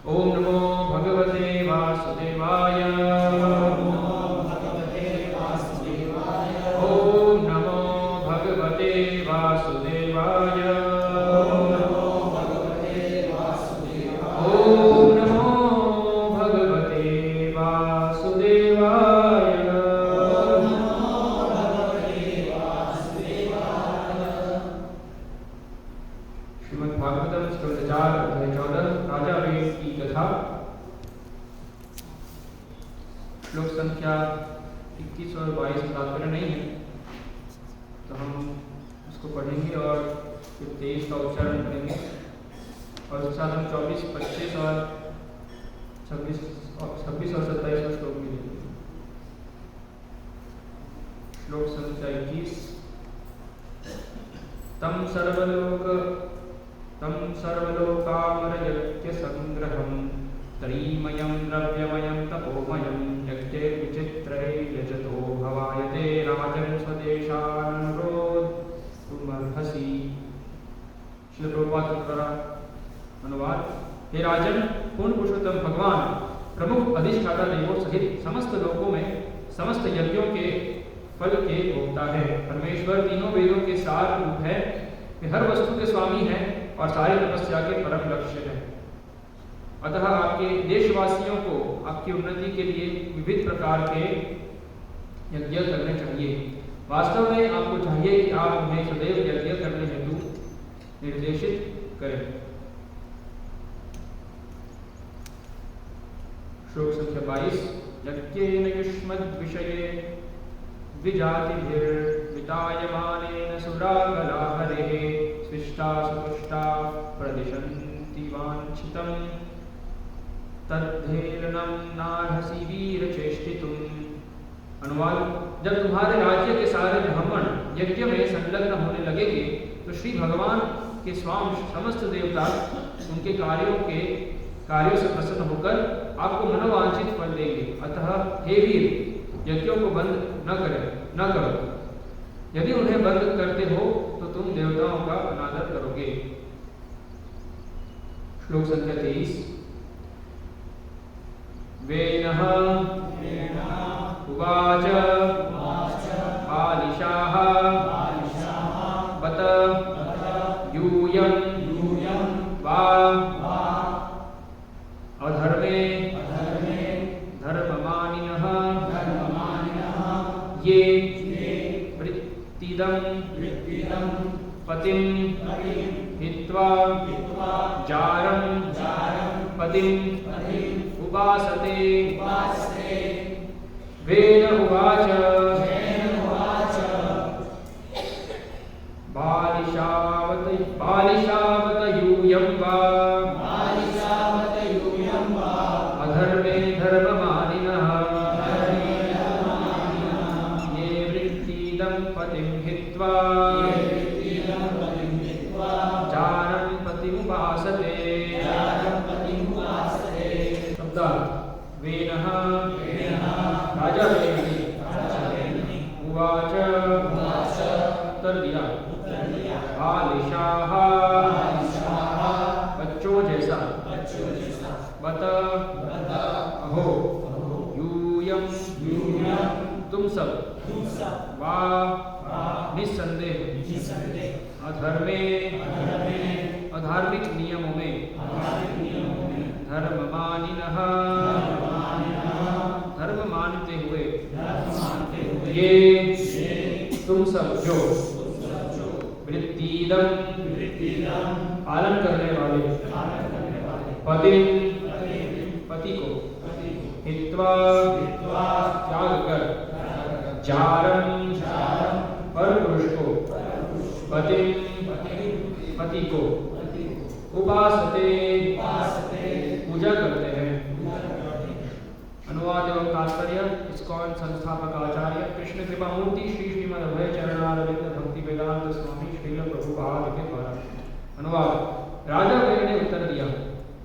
ओम नमो भगवते वासुदेवाय। ओम नमो भगवते वासुदेवाय। ओम नमो भगवते वासुदेवाय। श्रीमद् भागवतम स्कंद 4 अध्याय 14 राजा वेद की कथा। श्लोक संख्या 21 और 22 में तात्पर्य नहीं है, तो हम उसको पढ़ेंगे और फिर 23 का उच्चारण करेंगे और उसके साथ हम 24, 25 और 26 और 27 श्लोक भी लेंगे। श्लोक संख्या 21। तम सर्वलोकामरयज्ञ संग्रहं त्रिमयं द्रव्यमयं तपोमयं यज्ञे विचित्रै यजतो भवायते राजन् स्वदेशानुरोधुमर्हसि। श्री प्रभुपाद द्वारा अनुवाद। हे राजन, पूर्ण पुरुषोत्तम भगवान प्रमुख अधिष्ठाता देवों सहित समस्त लोकों में समस्त यज्ञों के फल के भोक्ता है। परमेश्वर तीनों वेदों के सार रूप है, वे हर वस्तु के स्वामी हैं और सारी तपस्या के परम लक्ष्य है। अतः आपके देशवासियों को आपकी उन्नति के लिए विविध प्रकार के यज्ञ करने चाहिए। वास्तव में आपको चाहिए कि आप उन्हें सदैव यज्ञ करने हेतु निर्देशित करें। श्लोक संख्या 22। यज्ञेन युष्मद्विषये द्विजातिभिर्वितायमानेन सुरागलाहरेः स्विष्टा सुपुष्टा प्रदिशन्ति वाञ्छितं तद्धेलनं नार्हसि वीरचेष्टितुम्। अनुवाद। जब तुम्हारे राज्य के सारे ब्राह्मण यज्ञ में संलग्न होने लगेंगे तो श्री भगवान के स्वांश समस्त देवता उनके कार्यों से प्रसन्न होकर आपको मनोवांछित फल देंगे। अतः हे वीर, यज्ञों को बंद न करो। यदि उन्हें बंद करते हो तो तुम देवताओं का अनादर करोगे। श्लोक संख्या 23। वेनः उवाच बालिशाः बत यूयं वा अधर्मे धर्ममानिनः ये वृत्तिदं पतिं हित्वा जारं पतिं उपासते। वेद उवाच बालिशावत यूयं वा अधर्मे धर्ममानिनः ये वृत्तिदं पतिं हित्वा जारं पतिमुपासते। शब्दार्थ। वेनः राजा उवाच उत्तर दिया। बालिशाः बच्चों जैसा। बत अहो यूयं तुम सब। वा निस्संदेह। अधर्मे अधार्मिक नियमों में। धर्ममानिनः धर्म मानते हुए। ये तुम सब जो वृत्तिदं पालन करने वाले। पति को हित्वा त्याग कर। जारं पर पुरुष को। पति को उपासते पूजा करते हैं। अनुवाद एवं तात्पर्य। इस्कॉन संस्थापक आचार्य कृष्ण कृपा मूर्ति श्री श्रीमद् अभय चरणारविंद भक्ति वेदांत स्वामी श्रील प्रभुपाद के द्वारा। अनुवाद। राजा वेद ने उत्तर दिया,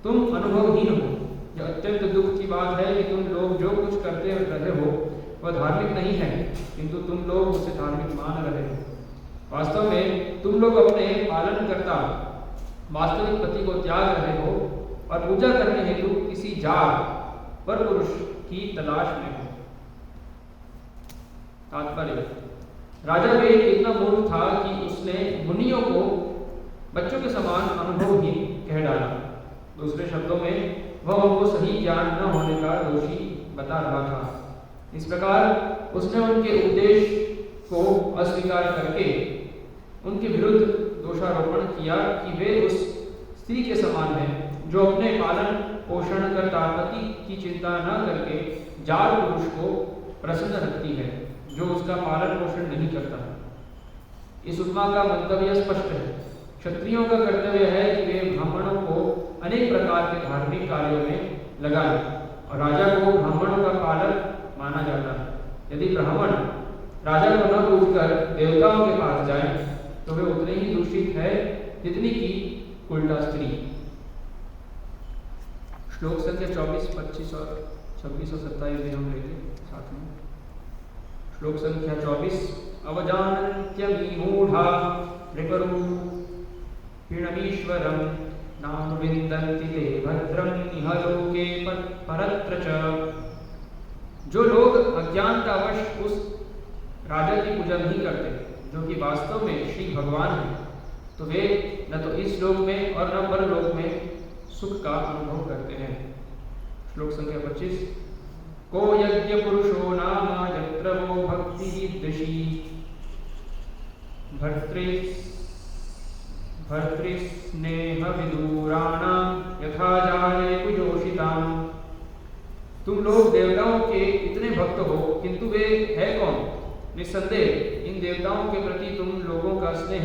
तुम अनुभवहीन हो। यह अत्यंत दुख की बात है कि तुम लोग जो कुछ करते रहे हो वह धार्मिक नहीं है, किंतु तुम लोग उसे धार्मिक मान रहे हो। वास्तव में तुम लोग अपने पालन करता वास्तविक पति को त्याग रहे हो और पूजा करने हेतु किसी जार पर पुरुष की तलाश में हो। तात्पर्य, राजा वेद इतना मूर्ख था कि उसने मुनियों को बच्चों के समान अनुभव ही कह डाला। दूसरे शब्दों में वह उनको सही ज्ञान न होने का दोषी बता रहा था। इस प्रकार उसने उनके उपदेश को अस्वीकार करके उनके विरुद्ध दोषारोपण किया कि वे उस स्त्री के समान हैं जो अपने पालन पोषण करता पति की चिंता न करके जार पुरुष को प्रसन्न रखती है जो उसका पालन पोषण नहीं करता। इस उपमा का मंतव्य स्पष्ट है। क्षत्रियों का कर्तव्य है कि वे ब्राह्मणों को अनेक प्रकार के धार्मिक कार्यों में लगाएं और राजा को ब्राह्मणों का पालक माना जाता है। यदि ब्राह्मण राजा को न पूछकर देवताओं के पास जाए तो वे उतने ही दूषित है जितनी की उल्टा स्त्री। श्लोक संख्या 24, 25 और 26 और 27 भी हम लेंगे साथ में। श्लोक संख्या 24। अवजानन्त्यमी मूढ़ा नृपरू पिणमीश्वरं नाम विन्दन्ति ते भद्रं इह लोके परत्र च। जो लोग अज्ञानतावश उस राजा की पूजा नहीं करते जो कि वास्तव में श्री भगवान है, तो वे न तो इस लोक में और न परलोक में सुख का अनुभव करते हैं। श्लोक संख्या 25। को यज्ञ पुरुषो नाम यत्र वो भक्ति दृषि भर्तृस्नेह विदूराणां यथा जाले कुजोषितां। तुम लोग देवताओं के इतने भक्त हो, किंतु वे है कौन? निस्संदेह इन देवताओं के प्रति तुम लोगों का स्नेह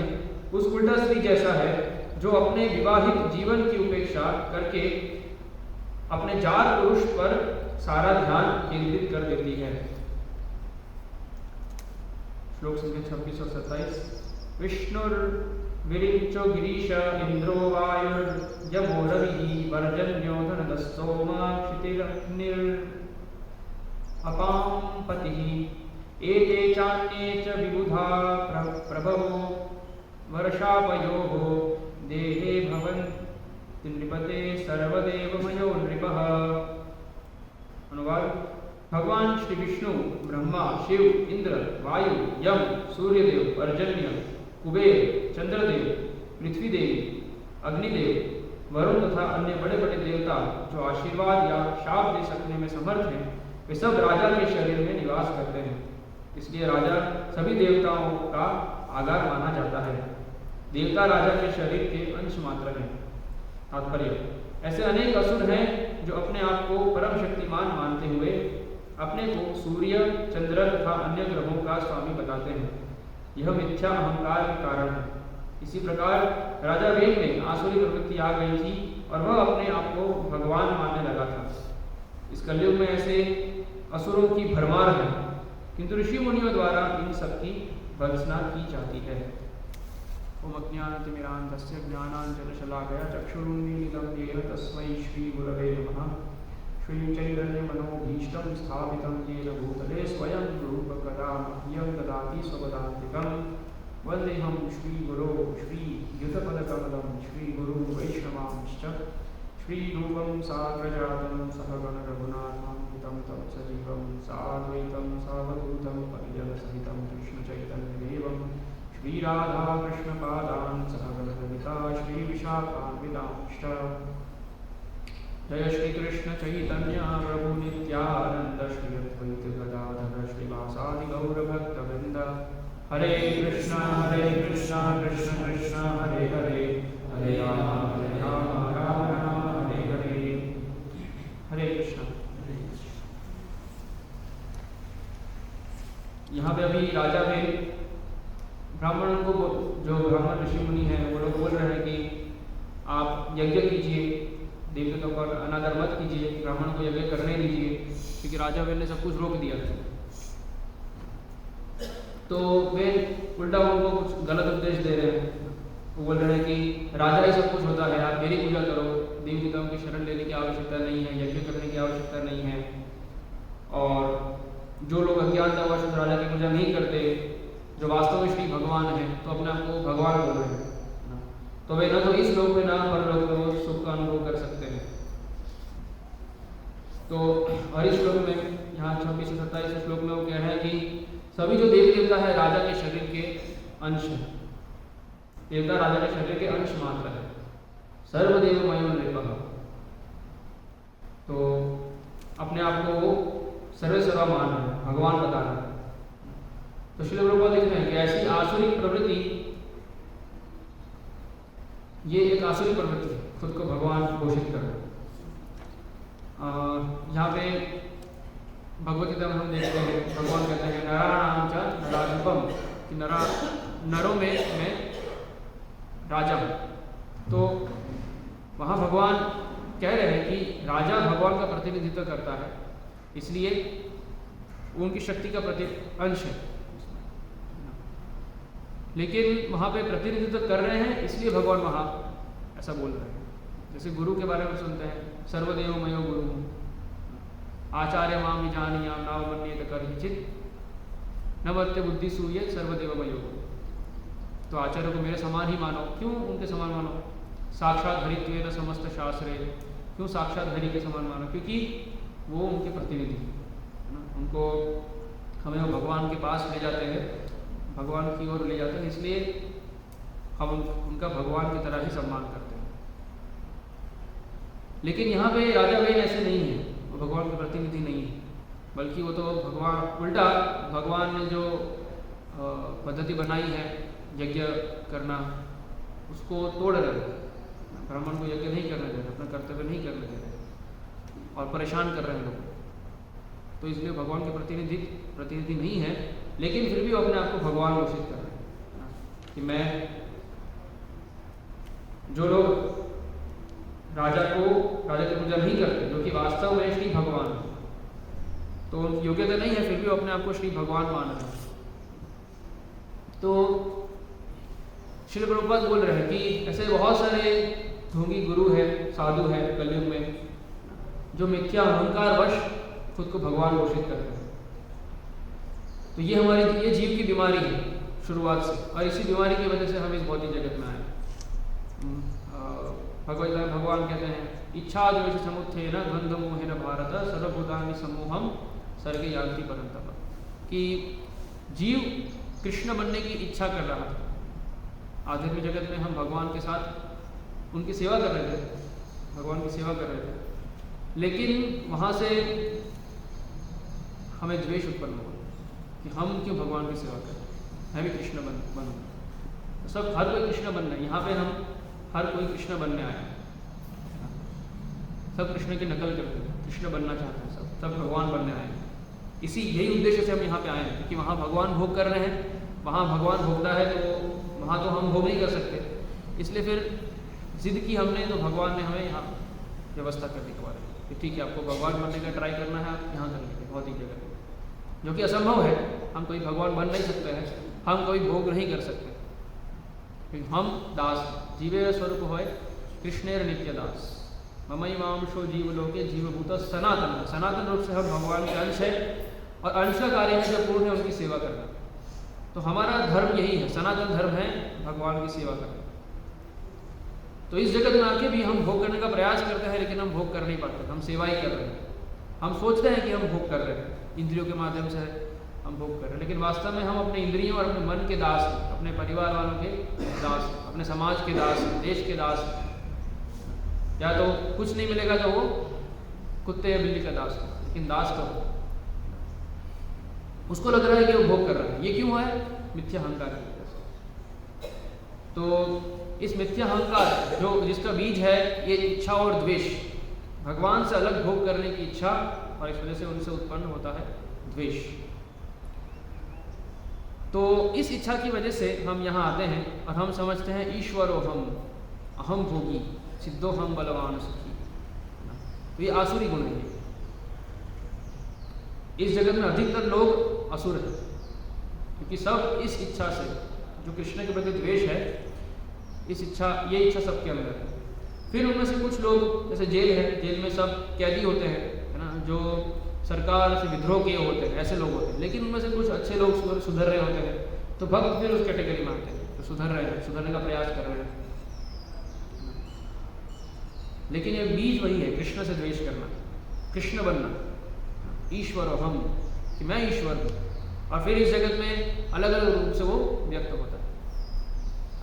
उस उल्टा स्त्री जैसा है जो अपने विवाहित जीवन की उपेक्षा करके अपने जार पुरुष पर सारा ध्यान केंद्रित कर देती है। श्लोक संख्या 26 और 27। विष्णुर्विरिञ्चो गिरीश इंद्रो वायुर्यमो रविः वर्जन्यो धनदस्सोमा क्षितिरग्निरपां पतिः एते चान्ये च विबुधा प्रभवो वर्षापयोः देहे भवन्ति नृपते सर्वदेवमयो नृपः। अनुवाद। भगवान श्री विष्णु, ब्रह्मा, शिव, इंद्र, वायु, यम, सूर्यदेव, पर्जन्य, कुबेर, चंद्रदेव, पृथ्वी देवी, अग्निदेव, वरुण तथा अन्य बड़े बड़े देवता जो आशीर्वाद या शाप दे सकने में समर्थ हैं, वे सब राजा के शरीर में निवास करते हैं। इसलिए राजा सभी देवताओं का आधार माना जाता है। देवता राजा के शरीर के अंश मात्र हैं। तात्पर्य, ऐसे अनेक असुर हैं जो अपने आप को परम शक्तिमान मानते हुए अपने को सूर्य, चंद्र तथा अन्य ग्रहों का स्वामी बताते हैं। यह मिथ्या अहंकार के कारण है। इसी प्रकार राजा वेद में आसुरी प्रवृत्ति आ गई थी और वह अपने आप को भगवान मानने लगा था। इस कलयुग में ऐसे असुरों की भरमार है, किंतु ऋषि मुनियों द्वारा इन सबकी भर्त्सना की जाती है। ओम अज्ञानतिमिरान्धस्य ज्ञानाञ्जनशलाकया चक्षुरुन्मीलितं येन तस्मै श्रीगुरवे नमः। श्रीचैतन्यमनोभीष्टं स्थापितं येन भूतले स्वयं रूपकदा मह्यं ददाति स्वपदान्तिकं। वन्देऽहं श्रीगुरो श्रीयुतपदकमलं श्रीगुरुं वैष्णवांश्च श्रीरूपं साग्रजातं सहगण रघुनाथान्वितं तं सजीवं साद्वैतं सावधूतं परिजनसहितं कृष्णचैतन्यदेवं श्रीराधाकृष्णपादान् सहगणललिता श्रीविशाखान्वितांश्च। जय श्री कृष्ण चैतन्य प्रभु नित्यानंद श्री अद्वैत गदाधर श्रीवासादि गौर भक्तवृंद। हरे कृष्णा कृष्ण कृष्ण हरे हरे, हरे राम राम हरे हरे। हरे कृष्ण। यहाँ पे अभी राजा में ब्राह्मणों को, जो ब्राह्मण ऋषि मुनि हैं, वो लोग बोल रहे हैं कि आप यज्ञ कीजिए, देवताओं पर अनादर मत कीजिए, ब्राह्मण को यज्ञ करने दीजिए, क्योंकि राजा वेद ने सब कुछ रोक दिया। तो वे उल्टा उनको कुछ गलत उपदेश दे रहे हैं। वो बोल रहे हैं कि राजा ही सब कुछ होता है, आप मेरी पूजा करो, देवी देवताओं की शरण लेने की आवश्यकता नहीं है, यज्ञ करने की आवश्यकता नहीं है। और जो लोग अज्ञानतावश राजा की पूजा नहीं करते, जो वास्तव में श्री भगवान है, तो अपने आप को भगवान बोल रहे हैं, तो वे न तो इस लोक में न परलोक में सुख का अनुभव कर सकते हैं। तो और इस श्लोक में यहाँ 26 से 27 श्लोक में वो कह रहे हैं कि सभी जो देवी देवता है राजा के शरीर के अंश है। देवता राजा के शरीर के अंश मात्र है। सर्वदेव मयो नृपः, तो अपने आप को वो सर्वेसर्वा मान रहे हैं, भगवान बता रहे हैं। तो श्रील प्रभुपाद लिखते हैं कि ऐसी आसुरिक प्रवृत्ति, ये एक आसुरिक प्रवृत्ति है, खुद को भगवान घोषित करना। यहाँ पे भगवत गीता में हम देखते हैं भगवान कहते हैं नराणाम च नराधिपम, कि नरों में मैं राजा हूँ। तो वहाँ भगवान कह रहे हैं कि राजा भगवान का प्रतिनिधित्व करता है, इसलिए उनकी शक्ति का अंश है। लेकिन वहाँ पे प्रतिनिधित्व कर रहे हैं इसलिए भगवान वहाँ ऐसा बोल रहे हैं। जैसे गुरु के बारे में सुनते हैं, सर्वदेव मयो गुरु आचार्य माम विजानीयाम नाम मन्येत करिचित नवत्य बुद्धि सूयत सर्वदेव मयो। तो आचार्य को मेरे समान ही मानो। क्यों उनके समान मानो? साक्षात हरित्वेन समस्त शास्त्रे। क्यों साक्षात हरि के समान मानो? क्योंकि वो उनके प्रतिनिधि है ना, उनको हमें वो भगवान के पास ले जाते हैं, भगवान की ओर ले जाते हैं, इसलिए हम उनका भगवान की तरह ही सम्मान करते हैं। लेकिन यहाँ पे राजा बहन ऐसे नहीं है, वो भगवान के प्रतिनिधि नहीं है, बल्कि वो तो भगवान उल्टा भगवान ने जो पद्धति बनाई है यज्ञ करना, उसको तोड़ रहे हैं। ब्राह्मण को यज्ञ नहीं करने दे रहे, अपना कर्तव्य नहीं करने दे रहे और परेशान कर रहे हैं लोग। तो इसलिए भगवान के प्रतिनिधि नहीं है, लेकिन फिर भी वो अपने आप को भगवान घोषित कर रहे हैं कि मैं, जो लोग राजा की पूजा नहीं करते, जो कि वास्तव में श्री भगवान है, तो उनकी योग्यता नहीं है, फिर भी वो अपने आप को श्री भगवान मान रहे हैं। तो श्री प्रभुपाद बोल रहे हैं कि ऐसे बहुत सारे ढोंगी गुरु है, साधु है कलयुग में, जो मिथ्या अहंकार वश खुद को भगवान घोषित करते हैं। तो ये जीव की बीमारी है शुरुआत से, और इसी बीमारी की वजह से हम इस भौतिक जगत में आए। भगवान कहते हैं इच्छा द्वेष समुत्थेन द्वंद्व मोहेन भारत सर्वभूतानि सम्मोहम सर्गे यान्ति परन्तप, कि जीव कृष्ण बनने की इच्छा कर रहा था। आध्यात्मिक जगत में हम भगवान के साथ उनकी सेवा कर रहे थे, भगवान की सेवा कर रहे थे, लेकिन वहाँ से हमें द्वेष उत्पन्न हुआ कि हम क्यों भगवान की सेवा करें, मैं भी कृष्ण बनूँ। सब हर कोई कृष्ण बनना है, यहाँ पे हम हर कोई कृष्ण बनने आया, सब कृष्ण की नकल करते हैं, कृष्ण बनना चाहते हैं, सब भगवान बनने आए हैं। यही उद्देश्य से हम यहाँ पे आए हैं, क्योंकि वहाँ भगवान भोग कर रहे हैं, वहाँ भगवान भोगता है, तो वहाँ तो हम भोग नहीं कर सकते, इसलिए फिर जिद की हमने, तो भगवान ने हमें यहाँ व्यवस्था कर दी हमारे कि ठीक है, आपको भगवान बनने का ट्राई करना है, आप यहाँ कर लीजिए भौतिक जगह पे, जो कि असंभव है। हम कोई भगवान बन नहीं सकते हैं, हम कोई भोग नहीं कर सकते, क्योंकि हम दास, जीवे स्वरूप होए कृष्णेर नित्य दास, ममई मांशो जीवलोके जीवभूत सनातन। सनातन रूप से हम भगवान के अंश है, और अंश का कार्य है जो पूर्ण है उनकी सेवा करना। तो हमारा धर्म यही है, सनातन धर्म है भगवान की सेवा करना। तो इस जगत में आके भी हम भोग करने का प्रयास करते हैं, लेकिन हम भोग कर नहीं पाते, हम सेवा ही कर रहे हैं। हम सोचते हैं कि हम भोग कर रहे हैं, इंद्रियों के माध्यम से हम भोग कर रहे हैं, लेकिन वास्तव में हम अपने इंद्रियों और अपने मन के दास हैं, अपने परिवार वालों के दास हैं, अपने समाज के दास हैं, देश के दास हैं। या तो कुछ नहीं मिलेगा तो वो कुत्ते या बिल्ली का दास है, लेकिन दास तो उसको लग रहा है कि वो भोग कर रहा है। ये क्यों है? मिथ्या अहंकार की वजह से। तो इस मिथ्या अहंकार जो जिसका बीज है ये इच्छा और द्वेष, भगवान से अलग भोग करने की इच्छा, और इस वजह से उनसे उत्पन्न होता है द्वेष। तो इस इच्छा की वजह से हम यहाँ आते हैं और हम समझते हैं ईश्वरो हम, अहम भोगी, सिद्धो हम बलवान सुखी। तो ये आसुरी गुण है। इस जगत में अधिकतर लोग असुर हैं, क्योंकि सब इस इच्छा से, जो कृष्ण के प्रति द्वेष है, ये इच्छा सबके अंदर है। फिर उनमें से कुछ लोग, जैसे जेल है, जेल में सब कैदी होते हैं, है ना, जो सरकार से विद्रोह किए होते हैं, ऐसे लोग होते हैं। लेकिन उनमें से कुछ अच्छे लोग सुधर रहे होते हैं, तो भक्त फिर उस कैटेगरी में आते हैं, तो सुधर रहे हैं, सुधरने का प्रयास कर रहे हैं। लेकिन ये बीज वही है, कृष्ण से द्वेष करना। कृष्ण बनना, ईश्वर हम, कि मैं ईश्वर हूँ, और फिर इस जगत में अलग अलग रूप से वो व्यक्त होता है।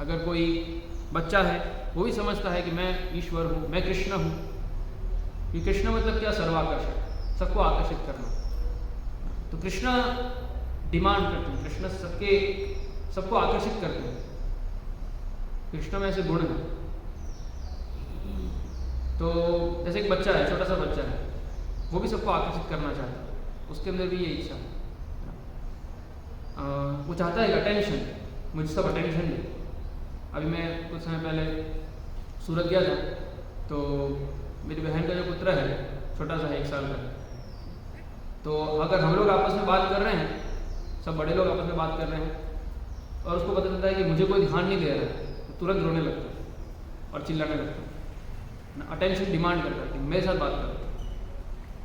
अगर कोई बच्चा है वो भी समझता है कि मैं ईश्वर हूँ, मैं कृष्ण हूँ। ये कृष्ण मतलब क्या? सर्वाकर्षक, सबको आकर्षित करना। तो कृष्ण डिमांड करते हैं, कृष्ण सबको आकर्षित करते हैं। कृष्ण में ऐसे गुण हैं। तो जैसे एक बच्चा है, छोटा सा बच्चा है, वो भी सबको आकर्षित करना चाहता है, उसके अंदर भी ये इच्छा है। वो चाहता है अटेंशन, मुझे सब अटेंशन दे। अभी मैं कुछ समय पहले सूरत गया था, तो मेरी बहन का जो पुत्र है, छोटा सा है, 1 साल का, तो अगर हम लोग आपस में बात कर रहे हैं, सब बड़े लोग आपस में बात कर रहे हैं, और उसको पता चलता है कि मुझे कोई ध्यान नहीं दे रहा है, तो तुरंत रोने लगता है और चिल्लाने लगता है, अटेंशन डिमांड करता है कि मेरे साथ बात करो।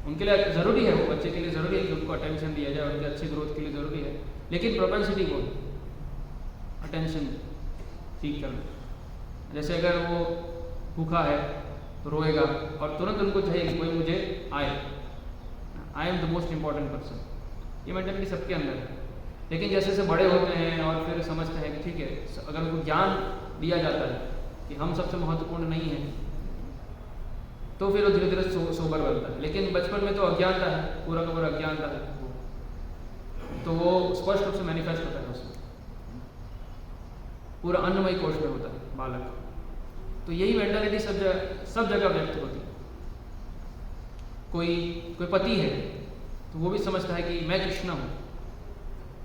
उनके लिए ज़रूरी है, वो बच्चे के लिए ज़रूरी है कि उनको अटेंशन दिया जाए, उनके अच्छे ग्रोथ के लिए ज़रूरी है, लेकिन प्रोपेंसिटी वो अटेंशन सीख करना। जैसे अगर वो भूखा है तो रोएगा, और तुरंत उनको चाहिए कि कोई मुझे आए, I am the most important person. ये मेंटालिटी सबके अंदर है। लेकिन जैसे जैसे बड़े होते हैं और फिर समझते हैं कि ठीक है, अगर उनको ज्ञान दिया जाता है कि हम सबसे महत्वपूर्ण नहीं हैं, तो फिर वो धीरे धीरे सोबर बनता है। लेकिन बचपन में तो अज्ञानता है, पूरा का पूरा अज्ञानता है, तो वो स्पष्ट रूप से मैनिफेस्ट होता है उसमें, पूरा अन्नमय कोश में होता है बालक। तो यही मेंटालिटी सब जगह व्यक्त होती है। कोई पति है तो वो भी समझता है कि मैं कृष्ण हूँ,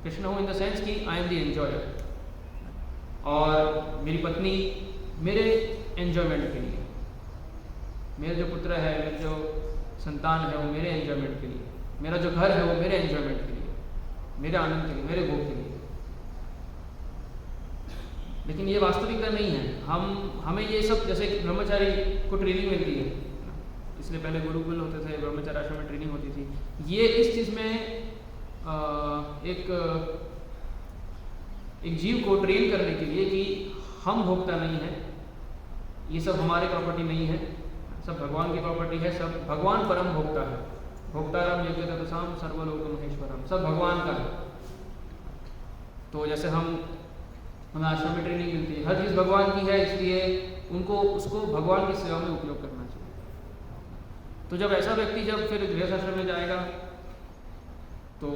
कृष्ण हूँ इन द सेंस कि आई एम द एंजॉयर, और मेरी पत्नी मेरे एंजॉयमेंट के लिए, मेरे जो पुत्र है, मेरे जो संतान है वो मेरे एंजॉयमेंट के लिए, मेरा जो घर है वो मेरे एंजॉयमेंट के लिए, मेरे आनंद के लिए, मेरे भोग के लिए। लेकिन ये वास्तविकता नहीं है। हमें ये सब, जैसे ब्रह्मचारी को ट्रेनिंग मिलती है, इसलिए पहले गुरुकुल होते थे, ब्रह्मचारी आश्रम में ट्रेनिंग होती थी, ये इस चीज़ में एक जीव को ट्रेन करने के लिए कि हम भोगता नहीं है, ये सब हमारे प्रॉपर्टी नहीं है, सब भगवान की प्रॉपर्टी है, सब भगवान परम भोक्ता है, भोक्ताराम यज्ञ तत्साम सर्वलोक महेश्वरम, सब भगवान का है। तो जैसे हमें आश्रम में ट्रेनिंग मिलती है, हर चीज़ भगवान की है, इसलिए उसको भगवान की सेवा में उपयोग करना चाहिए। तो जब ऐसा व्यक्ति जब फिर गृहस्थ आश्रम में जाएगा, तो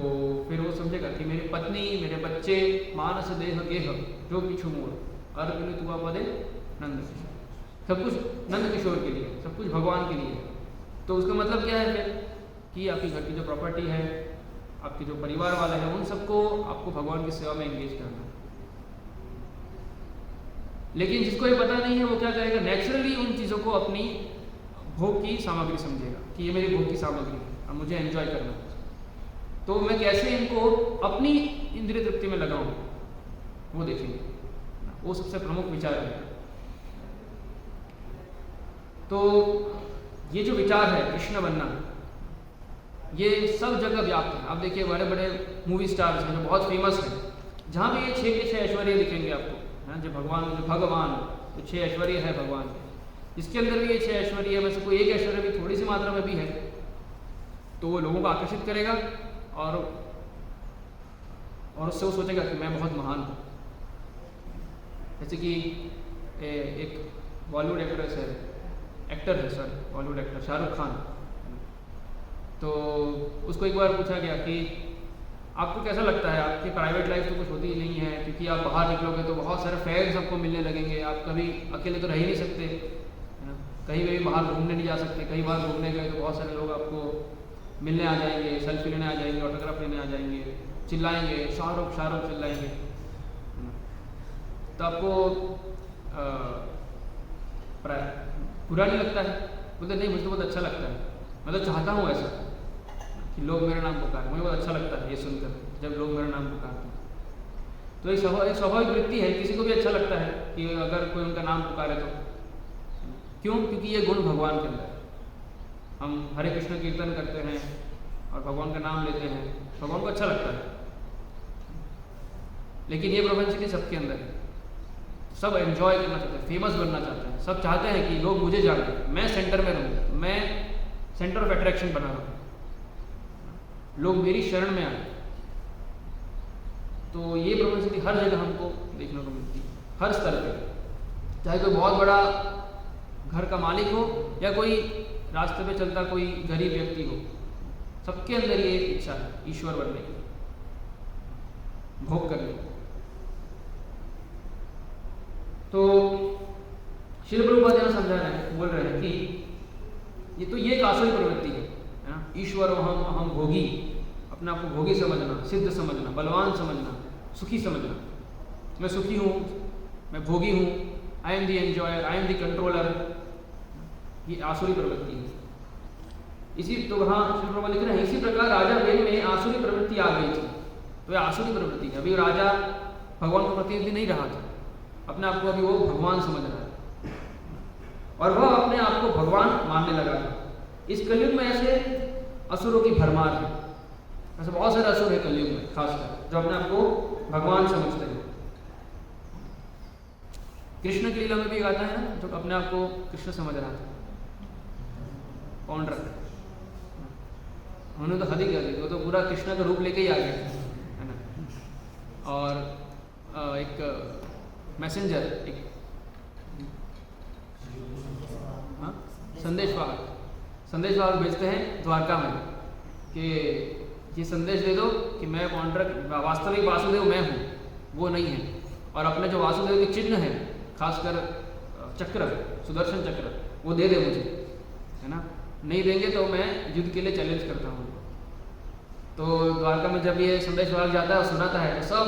फिर वो समझेगा कि मेरी पत्नी, मेरे बच्चे, मानस देह गेह जो किछु मोर अर्घ तुआ पदे नंद किशोर, सब कुछ नंद किशोर के लिए, सब कुछ भगवान के लिए। तो उसका मतलब क्या है फिर कि आपकी घर की जो प्रॉपर्टी है, आपके जो परिवार वाले हैं, उन सबको आपको भगवान की सेवा में एंगेज करना है। लेकिन जिसको ये पता नहीं है वो क्या करेगा, नेचुरली उन चीज़ों को अपनी भोग की सामग्री समझेगा कि ये मेरी भोग की सामग्री है, अब मुझे एंजॉय करना है, तो मैं कैसे इनको अपनी इंद्रिय तृप्ति में लगाऊं, वो देखेंगे। वो सबसे प्रमुख विचार है। तो ये जो विचार है कृष्ण बनना, ये सब जगह व्याप्त है। आप देखिए बड़े बड़े मूवी स्टार्स हैं जो बहुत फेमस हैं, जहाँ भी ये 6 के 6 ऐश्वर्य दिखेंगे आपको, है जो भगवान जो 6 ऐश्वर्य है भगवान के, इसके अंदर भी ये 6 ऐश्वर्य में से कोई एक ऐश्वर्य भी थोड़ी सी मात्रा में भी है, तो वो लोगों को आकर्षित करेगा, और उससे वो सोचेगा कि मैं बहुत महान हूँ। जैसे कि एक बॉलीवुड एक्टर है बॉलीवुड एक्टर शाहरुख खान, तो उसको एक बार पूछा गया कि आपको कैसा लगता है, आपकी प्राइवेट लाइफ तो कुछ होती ही नहीं है, क्योंकि आप बाहर निकलोगे तो बहुत सारे फ्रेंड्स आपको मिलने लगेंगे, आप कभी अकेले तो रह ही नहीं सकते, है ना, कहीं भी बाहर घूमने नहीं जा सकते, कहीं बाहर घूमने गए तो बहुत सारे लोग आपको मिलने आ जाएंगे, सेल्फी लेने आ जाएंगे, ऑटोग्राफ लेने आ जाएंगे, चिल्लाएंगे शाहरुख चिल्लाएंगे, तो आपको बुरा नहीं लगता है? बोलते नहीं, मुझे बहुत अच्छा लगता है, मैं तो चाहता हूँ ऐसा कि लोग मेरा नाम पुकारें, मुझे बहुत अच्छा लगता है ये सुनकर जब लोग मेरा नाम पुकारते हैं। तो एक स्वाभाविक वृत्ति है, किसी को भी अच्छा लगता है कि अगर कोई उनका नाम पुकारे तो। क्यों? क्योंकि ये गुण भगवान के अंदर है। हम हरे कृष्ण कीर्तन करते हैं और भगवान का नाम लेते हैं, भगवान को अच्छा लगता है। लेकिन ये प्रोपेंसिटी सबके अंदर है, सब एंजॉय करना चाहते हैं, फेमस बनना चाहते हैं, सब चाहते हैं कि लोग मुझे जाने, मैं सेंटर में रहूँ, मैं सेंटर ऑफ अट्रैक्शन बना रहूं, लोग मेरी शरण में आए। तो ये प्रोपेंसिटी हर जगह हमको देखने को मिलती है, हर स्तर पे, चाहे कोई बहुत बड़ा घर का मालिक हो या कोई रास्ते पे चलता कोई गरीब व्यक्ति हो, सबके अंदर ये इच्छा है ईश्वर बनने की, भोग करने की। तो श्रील प्रभुपाद यहाँ समझा रहे हैं, बोल रहे हैं कि ये एक आसुरी प्रवृत्ति है ना। ईश्वर हम भोगी, अपने आप को भोगी समझना, सिद्ध समझना, बलवान समझना, सुखी समझना, मैं सुखी हूँ, मैं भोगी हूँ, I am the enjoyer, I am the controller, ये आसुरी प्रवृत्ति है। इसी तो वहाँ श्री प्रभुपाद लिख रहे हैं, इसी प्रकार राजा वेद में आसुरी प्रवृत्ति आ गई थी। तो ये आसुरी प्रवृत्ति है। अभी राजा भगवान का प्रतिनिधि नहीं रहा था, अपने आप को अभी वो भगवान समझ रहा है और वह अपने आप को भगवान मानने लगा था। इस कलयुग में ऐसे असुरों की भरमार है, ऐसे बहुत सारे असुर है कलयुग में, खासकर जो अपने आप को भगवान समझते हैं। कृष्ण की लीला में भी आता है ना, जो अपने आप को कृष्ण समझ रहा था, पौंड्रक, उन्होंने तो हद ही कर दी, वो तो पूरा कृष्ण का रूप लेके ही आ गए, है ना। और एक मैसेंजर, एक संदेशवाहक भेजते हैं द्वारका में कि ये संदेश दे दो कि मैं पौंड्रक, वास्तविक वासुदेव मैं हूँ, वो नहीं है, और अपने जो वासुदेव के चिन्ह है, खासकर चक्र, सुदर्शन चक्र, वो दे दे मुझे, है ना। नहीं देंगे तो मैं युद्ध के लिए चैलेंज करता हूँ। तो द्वारका में जब ये संदेशवाहक जाता है और सुनाता है, तो सब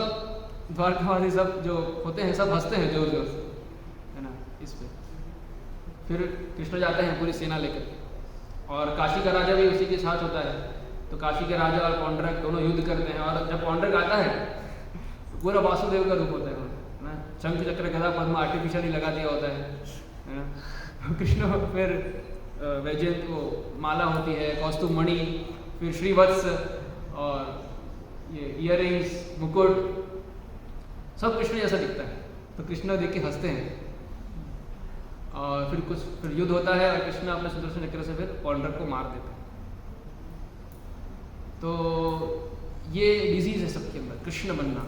द्वारकावासी सब जो होते हैं सब हंसते हैं जोर जोर से, है ना। इस पे फिर कृष्ण जाते हैं पूरी सेना लेकर, और काशी का राजा भी उसी के साथ होता है। तो काशी के राजा और पौंड्रक दोनों युद्ध करते हैं, और जब पौंड्रक आता है तो पूरा वासुदेव का रूप होता है ना, शंख चक्र गदा पद्म आर्टिफिशियली लगा दिया होता है ना। कृष्ण फिर वैजयंत को माला होती है, कौस्तुभ मणि, फिर श्रीवत्स और ये इयररिंग्स, मुकुट, सब कृष्ण जैसा दिखता है। तो कृष्ण देख के हंसते हैं, और फिर युद्ध होता है और कृष्ण अपने सुदर्शन चक्र से फिर पौंड्रक को मार देते हैं। तो ये डिजीज है सबके अंदर, कृष्ण बनना।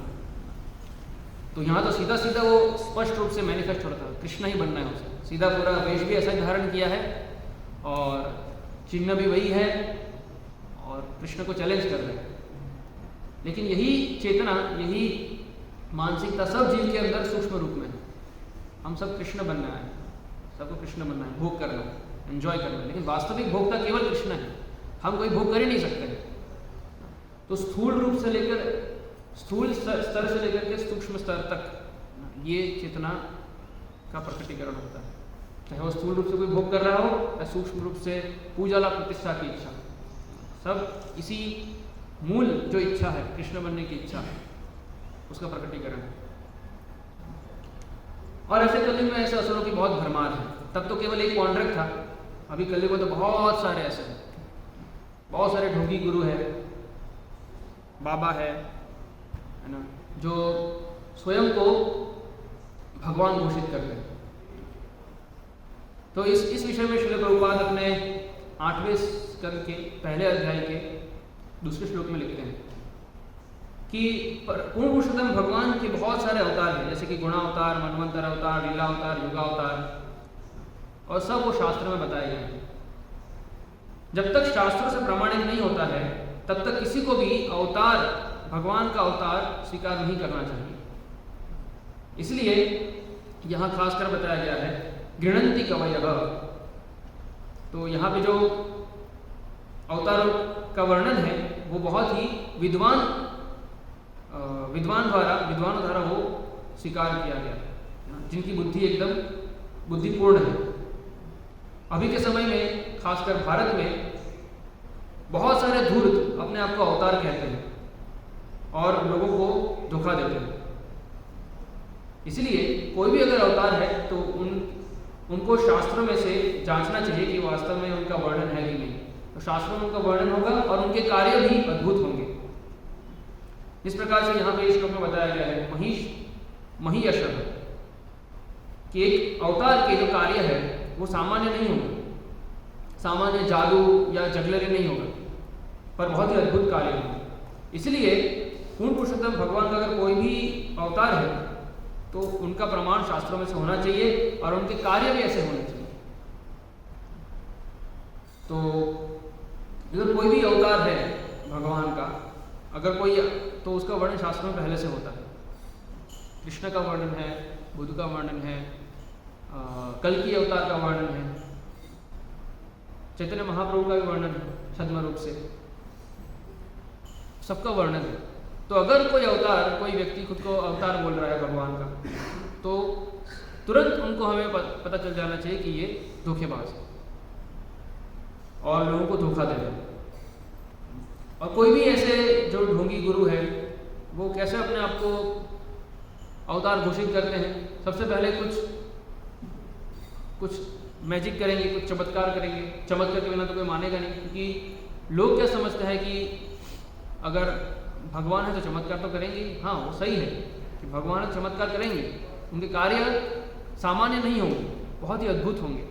तो यहाँ तो सीधा सीधा वो स्पष्ट रूप से मैनिफेस्ट होता है, कृष्ण ही बनना है उसे। सीधा पूरा वेश भी ऐसा ही धारण किया है और चिन्ह भी वही है, और कृष्ण को चैलेंज कर रहे हैं। लेकिन यही चेतना, यही मानसिकता सब जीव के अंदर सूक्ष्म रूप में है। हम सब कृष्ण बनना है, सबको कृष्ण बनना है, भोग करना है, एंजॉय करना है। लेकिन वास्तविक भोक्ता केवल कृष्ण है, हम कोई भोग कर ही नहीं सकते। तो स्थूल रूप से लेकर, स्थूल स्तर से लेकर के सूक्ष्म स्तर तक ये चेतना का प्रकटीकरण होता है। चाहे वो स्थूल रूप से कोई भोग कर रहा हो या सूक्ष्म रूप से पूजा ला प्रतिष्ठा की इच्छा, सब इसी मूल जो इच्छा है, कृष्ण बनने की इच्छा है, उसका प्रकटीकरण है। और ऐसे कलयुग में ऐसे असुरों की बहुत भरमार है। तब तो केवल एक पौंड्रक था, अभी कलयुग में तो बहुत सारे ऐसे हैं, बहुत सारे ढोंगी गुरु है, बाबा है ना, जो स्वयं को भगवान घोषित करते हैं। तो इस विषय में श्रील प्रभुपाद अपने 8वें स्कंद के पहले अध्याय के दूसरे श्लोक में लिखते हैं कि पूर्ण पुरुषोत्तम भगवान के बहुत सारे अवतार हैं, जैसे कि गुणावतार, मनवंतर अवतार, लीला अवतार, युगावतार, और सब वो शास्त्र में बताए गए हैं। जब तक शास्त्रों से प्रमाणित नहीं होता है तब तक किसी को भी अवतार, भगवान का अवतार स्वीकार नहीं करना चाहिए। इसलिए यहाँ खासकर बताया गया है गृणन्ति कवयः। तो यहाँ पे जो अवतारों का वर्णन है वो बहुत ही विद्वानों द्वारा वो स्वीकार किया गया, जिनकी बुद्धि एकदम बुद्धिपूर्ण है। अभी के समय में खासकर भारत में बहुत सारे धूर्त अपने आप को अवतार कहते हैं और लोगों को धोखा देते हैं। इसलिए कोई भी अगर अवतार है तो उनको शास्त्रों में से जांचना चाहिए कि वास्तव में उनका वर्णन है कि नहीं। तो शास्त्रों में उनका वर्णन होगा और उनके कार्य भी अद्भुत होंगे। इस प्रकार से यहाँ पे इस श्लोक में बताया गया है महीयशः कि एक अवतार के जो कार्य है वो सामान्य नहीं होंगे। सामान्य जादू या जगलरी नहीं होगा, पर बहुत ही अद्भुत कार्य होगा। इसलिए पूर्ण पुरुषोत्तम भगवान का अगर कोई भी अवतार है तो उनका प्रमाण शास्त्रों में से होना चाहिए और उनके कार्य भी ऐसे होने चाहिए। तो अगर कोई भी अवतार है भगवान का, अगर कोई, तो उसका वर्णन शास्त्रों में पहले से होता है। कृष्ण का वर्णन है, बुद्ध का वर्णन है, कल्कि अवतार का वर्णन है, चैतन्य महाप्रभु का भी वर्णन है छद्म रूप से, सबका वर्णन है। तो अगर कोई अवतार, कोई व्यक्ति खुद को अवतार बोल रहा है भगवान का, तो तुरंत उनको हमें पता चल जाना चाहिए कि ये धोखेबाज है और लोगों को धोखा दे रहे हैं। और कोई भी ऐसे जो ढोंगी गुरु है वो कैसे अपने आप को अवतार घोषित करते हैं? सबसे पहले कुछ मैजिक करेंगे, कुछ चमत्कार करेंगे। चमत्कार के बिना तो कोई मानेगा नहीं, क्योंकि लोग क्या समझते हैं कि अगर भगवान है तो चमत्कार तो करेंगे। हाँ, वो सही है कि भगवान है चमत्कार करेंगे, उनके कार्य सामान्य नहीं होंगे, बहुत ही अद्भुत होंगे।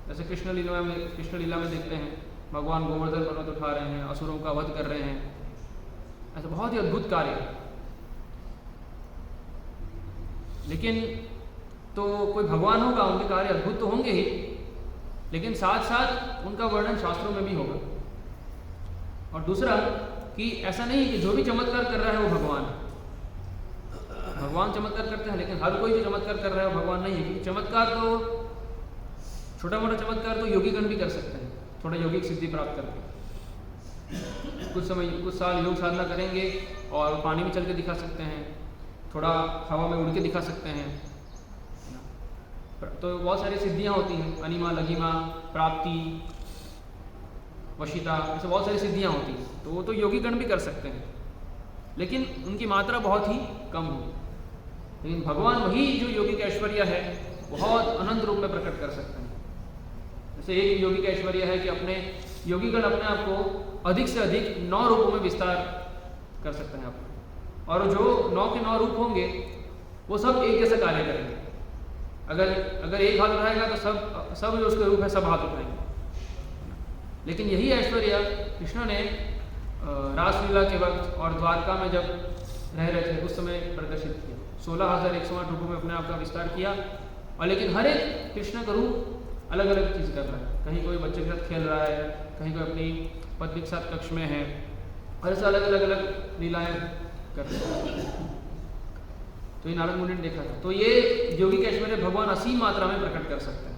जैसे कृष्ण लीला में देखते हैं भगवान गोवर्धन पर्वत उठा रहे हैं, असुरों का वध कर रहे हैं, ऐसे बहुत ही अद्भुत कार्य। लेकिन तो कोई भगवान होगा, उनके कार्य अद्भुत तो होंगे ही, लेकिन साथ साथ उनका वर्णन शास्त्रों में भी होगा। और दूसरा कि ऐसा नहीं कि जो भी चमत्कार कर रहा है वो भगवान है। भगवान चमत्कार करते हैं, लेकिन हर कोई जो चमत्कार कर रहा है वो भगवान नहीं है। क्योंकि चमत्कार तो, छोटा मोटा चमत्कार तो योगीगण भी कर सकते हैं, थोड़ा यौगिक सिद्धि प्राप्त करके। कुछ साल योग साधना करेंगे और पानी में चल के दिखा सकते हैं, थोड़ा हवा में उड़ के दिखा सकते हैं। तो बहुत सारी सिद्धियां होती हैं, अनिमा, लघिमा, प्राप्ति, वशिता, ऐसे बहुत सारी सिद्धियां होती हैं। तो वो तो योगीगण भी कर सकते हैं, लेकिन उनकी मात्रा बहुत ही कम होगी। लेकिन भगवान वही जो योगिक ऐश्वर्य है बहुत अनंत रूप में प्रकट कर सकते हैं। जैसे एक योगिक ऐश्वर्य है कि अपने योगीगण अपने आप को अधिक से अधिक 9 रूपों में विस्तार कर सकते हैं आपको, और जो 9 के 9 रूप होंगे वो सब एक जैसा कार्य करेंगे। अगर एक हाथ उठाएगा तो सब जो उसके रूप है सब हाथ उठाएंगे। लेकिन यही ऐश्वर्य कृष्ण ने रासलीला के वक्त और द्वारका में जब रह रहे थे उस समय प्रदर्शित किया। 16,108 रूपों में अपने आप का विस्तार किया। और लेकिन हर एक कृष्ण का रूप अलग अलग चीज़ कर रहा है। कहीं कोई बच्चे के साथ खेल रहा है, कहीं कोई अपनी पत्नी के साथ कक्ष में है, और ऐसे अलग अलग लीलाएं कर रहे हैं। तो ये नारद मुनि ने देखा था। तो ये योगिक ऐश्वर्य भगवान असीम मात्रा में प्रकट कर सकते हैं।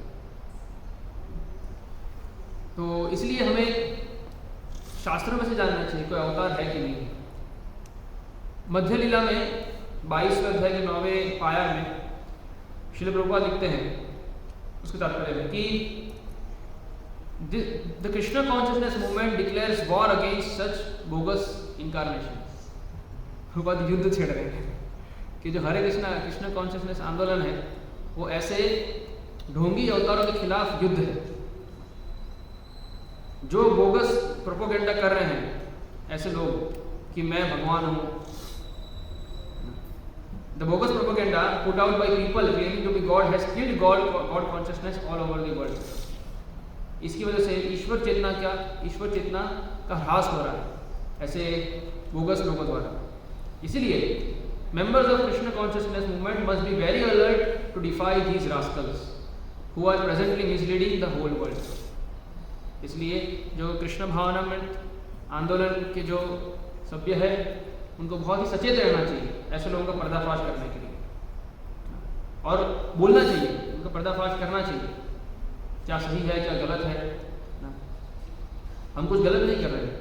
तो इसलिए हमें शास्त्रों में से जानना चाहिए कोई अवतार है कि नहीं। मध्य लीला में 22वें अध्याय के 9वें पाया में श्रील प्रभुपाद लिखते हैं उसके तात्पर्य में कि the Krishna consciousness movement declares war against such bogus incarnation. Prabhupada युद्ध छेड़ रहे हैं कि जो हरे कृष्ण कॉन्शियसनेस आंदोलन है वो ऐसे ढोंगी अवतारों के खिलाफ युद्ध है जो बोगस प्रोपोगेंडा कर रहे हैं ऐसे लोग कि मैं भगवान हूं। The bogus propaganda put out by people claiming to be God has killed God consciousness all over the world. इसकी वजह से ईश्वर चेतना का ह्रास हो रहा है ऐसे बोगस लोगों द्वारा। इसीलिए members of Krishna consciousness movement must be very alert to defy these rascals who are presently misleading the whole world. इसलिए जो कृष्ण भावनामृत आंदोलन के जो सभ्य है उनको बहुत ही सचेत रहना चाहिए ऐसे लोगों का पर्दाफाश करने के लिए, और बोलना चाहिए, उनका पर्दाफाश करना चाहिए क्या सही है क्या गलत है ना। हम कुछ गलत नहीं कर रहे हैं,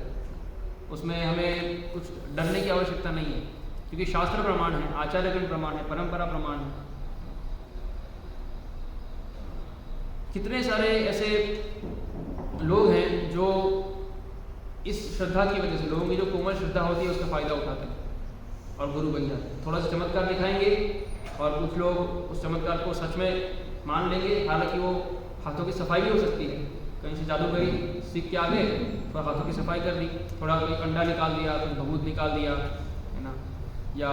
उसमें हमें कुछ डरने की आवश्यकता नहीं है, क्योंकि शास्त्र प्रमाण है, आचार्यगण प्रमाण है, परंपरा प्रमाण है। कितने सारे ऐसे लोग हैं जो इस श्रद्धा की वजह से, लोगों की जो कोमल श्रद्धा होती है उसका फायदा उठाते हैं और गुरु बन जाते हैं। थोड़ा सा चमत्कार दिखाएंगे और कुछ लोग उस चमत्कार को सच में मान लेंगे, हालांकि वो हाथों की सफाई भी हो सकती है। कहीं से जादूगरी सीख के आ गए, थोड़ा हाथों की सफाई कर दी, थोड़ा कोई अंडा निकाल दिया, कोई भभूत निकाल दिया, है ना, या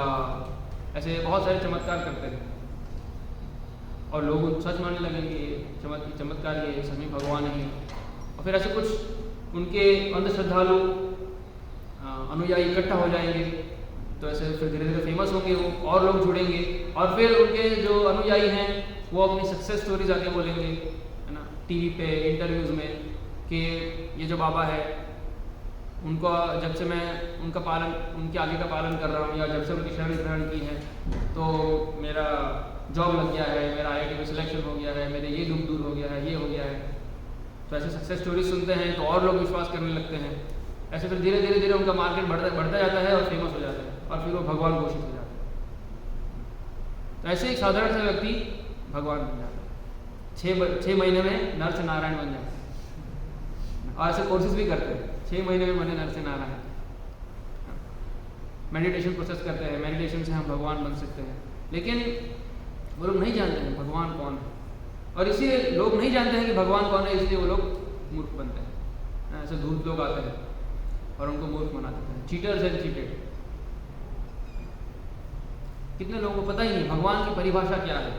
ऐसे बहुत सारे चमत्कार करते हैं और लोग सच मानने लगेंगे चमत्कार ये सच में भगवान ही है। और फिर ऐसे कुछ उनके अंधश्रद्धालु अनुयायी इकट्ठा हो जाएंगे, तो ऐसे फिर धीरे धीरे फेमस होंगे वो, और लोग जुड़ेंगे, और फिर उनके जो अनुयायी हैं वो अपनी सक्सेस स्टोरीज आके बोलेंगे, है ना, टीवी पे इंटरव्यूज़ में, कि ये जो बाबा है उनको जब से मैं उनके आगे का पालन कर रहा हूँ, या जब से उनकी शरण ग्रहण की है तो मेरा जॉब लग गया है, मेरा IIT में सिलेक्शन हो गया है, मेरे ये दुख दूर हो गया है, ये हो गया है। तो ऐसे सक्सेस स्टोरीज सुनते हैं तो और लोग विश्वास करने लगते हैं। ऐसे फिर धीरे धीरे धीरे उनका मार्केट बढ़ता जाता है और फेमस हो जाता है, और फिर वो भगवान घोषित हो जाते हैं। तो ऐसे एक साधारण सा व्यक्ति भगवान बन जाता है, 6 महीने में नर से नारायण बन जाता है। और ऐसे कोर्सेज भी करते हैं, 6 महीने में बने नर से नारायण। मेडिटेशन प्रोसेस करते हैं, मेडिटेशन से हम भगवान बन सकते हैं। लेकिन वो लोग नहीं जानते हैं भगवान कौन है, और इसीलिए लोग नहीं जानते हैं कि भगवान कौन है, इसलिए वो लोग मूर्ख बनते हैं। ऐसे धूर्त लोग आते हैं और उनको मूर्ख बना देते हैं, चीटर्स एंड चीटेड। कितने लोगों को पता ही नहीं भगवान की परिभाषा क्या है,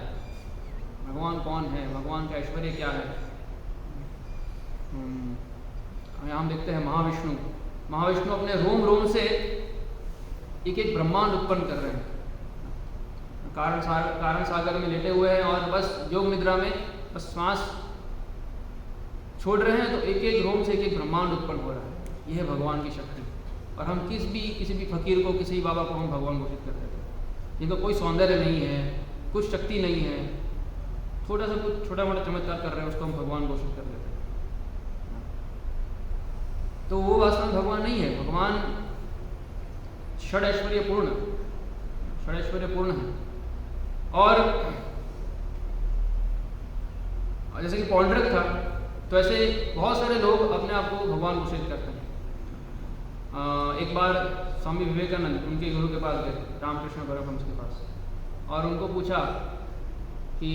भगवान कौन है, भगवान का ऐश्वर्य क्या है। हम देखते हैं महाविष्णु अपने रोम रोम से एक ब्रह्मांड उत्पन्न कर रहे हैं, कारण सागर में लेटे हुए हैं, और बस योग निद्रा में बस श्वास छोड़ रहे हैं, तो एक रोम से एक ब्रह्मांड उत्पन्न हो रहा है। यह है भगवान की शक्ति। और हम किसी भी फकीर को, किसी बाबा को हम भगवान घोषित कर देते हैं, जिनको कोई सौंदर्य नहीं है, कुछ शक्ति नहीं है, छोटा मोटा चमत्कार कर रहे हैं, उसको हम भगवान घोषित कर देते हैं। तो वो वास्तव में भगवान नहीं है। भगवान षड ऐश्वर्य पूर्ण है। और जैसे कि पौंड्रक था, तो ऐसे बहुत सारे लोग अपने आप को भगवान घोषित करते हैं। एक बार स्वामी विवेकानंद उनके गुरु के पास गए, रामकृष्ण परमहंस के पास, और उनको पूछा कि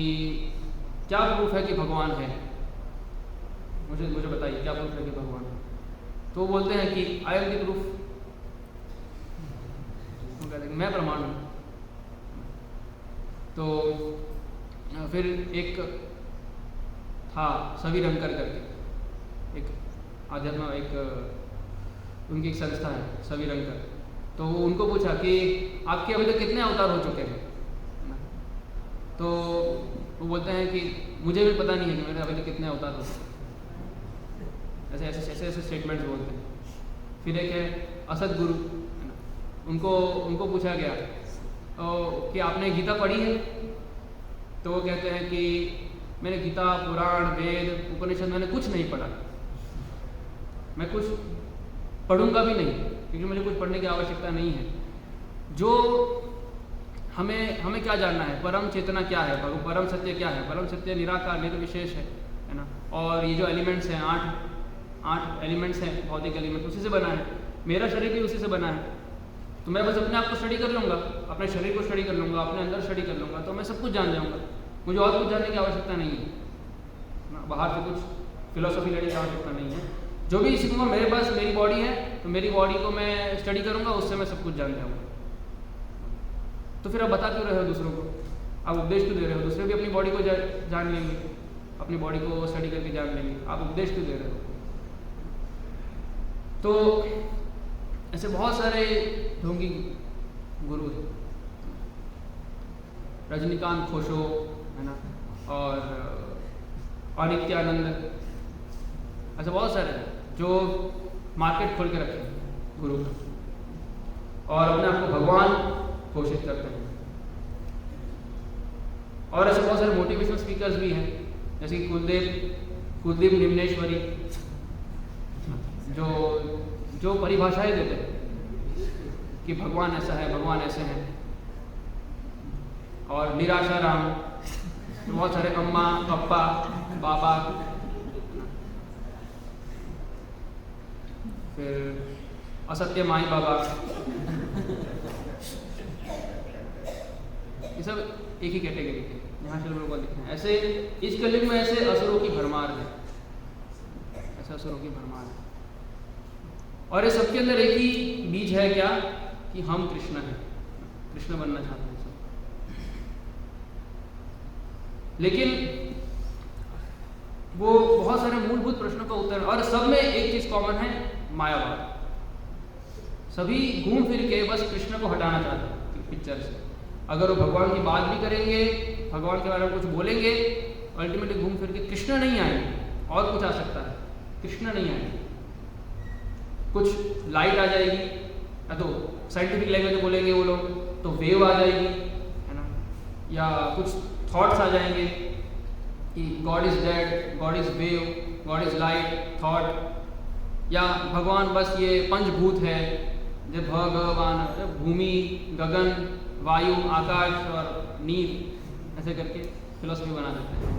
क्या प्रूफ है कि भगवान है, मुझे बताइए क्या प्रूफ है कि भगवान है। तो वो बोलते हैं कि आई एम द प्रूफ, कहते हैं मैं प्रमाण हूँ। तो फिर एक था सविरंकर करके, एक आध्यात्म उनकी एक संस्था है सविरंकर। तो उनको पूछा कि आपके अभी तक कितने अवतार हो चुके हैं। तो वो बोलते हैं कि मुझे भी पता नहीं है कि मेरे अभी तक कितने अवतार हो चुके। ऐसे स्टेटमेंट्स बोलते हैं। फिर एक है असद गुरु, उनको पूछा गया कि आपने गीता पढ़ी है। तो वो कहते हैं कि मैंने गीता, पुराण, वेद, उपनिषद मैंने कुछ नहीं पढ़ा, मैं कुछ पढ़ूंगा भी नहीं, क्योंकि मुझे कुछ पढ़ने की आवश्यकता नहीं है। जो हमें क्या जानना है, परम चेतना क्या है, परम सत्य क्या है। परम सत्य निराकार निर्विशेष है ना। और ये जो एलिमेंट्स हैं, आठ एलिमेंट्स हैं, भौतिक एलिमेंट, उसी से बना है। मेरा शरीर भी उसी से बना है। तो मैं बस अपने आप को स्टडी कर लूँगा, अपने शरीर को स्टडी कर लूँगा, अपने अंदर स्टडी कर लूँगा, तो मैं सब कुछ जान जाऊँगा। मुझे और कुछ जानने की आवश्यकता नहीं है, बाहर से कुछ फिलोसॉफी लेने की आवश्यकता नहीं है। जो भी सीखूंगा, मेरे पास मेरी बॉडी है, तो मेरी बॉडी को मैं स्टडी करूँगा, उससे मैं सब कुछ जान जाऊँगा। तो फिर आप बता क्यों रहे हो दूसरों को, आप उपदेश क्यों दे रहे हो। दूसरे भी अपनी बॉडी को जान लेंगे, अपनी बॉडी को स्टडी करके जान लेंगे, आप उपदेश क्यों दे रहे हो। तो ऐसे बहुत सारे ढोंगी गुरु हैं, रजनीकांत खोशो है ना, और नित्यानंद, ऐसे बहुत सारे हैं जो मार्केट खोल के रखे हैं गुरु, और अपने आप को भगवान घोषित करते हैं। और ऐसे बहुत सारे मोटिवेशनल स्पीकर्स भी हैं, जैसे कि कुलदीप निम्नेश्वरी, जो परिभाषाएं देते हैं कि भगवान ऐसा है, भगवान ऐसे हैं। और निराशा राम, बहुत सारे अम्मा, पप्पा, बाबा, फिर असत्य माई बाबा, ये सब एक ही कैटेगरी के, यहाँ से लोगों को लिखते हैं। ऐसे इस कलयुग में ऐसे असुरों की भरमार है, ऐसे असुरों की भरमार है। और ये सबके अंदर एक ही बीज है, क्या, कि हम कृष्ण हैं, कृष्ण बनना चाहते हैं सब। लेकिन वो बहुत सारे मूलभूत प्रश्नों का उत्तर, और सब में एक चीज कॉमन है, मायावाद। सभी घूम फिर के बस कृष्ण को हटाना चाहते हैं पिक्चर से। अगर वो भगवान की बात भी करेंगे, भगवान के बारे में कुछ बोलेंगे, अल्टीमेटली घूम फिर के कृष्ण नहीं आएंगे। और कुछ आ सकता है, कृष्ण नहीं आएंगे। कुछ लाइट आ जाएगी, या तो साइंटिफिक लैंग्वेज में बोलेंगे वो लोग तो वेव आ जाएगी, है ना, या कुछ थॉट्स आ जाएंगे कि God is dead, God is wave, God is light, thought, या भगवान बस ये पंचभूत है, जो भगवान भूमि, गगन, वायु, आकाश और नीर, ऐसे करके फिलोसफी बना देते हैं।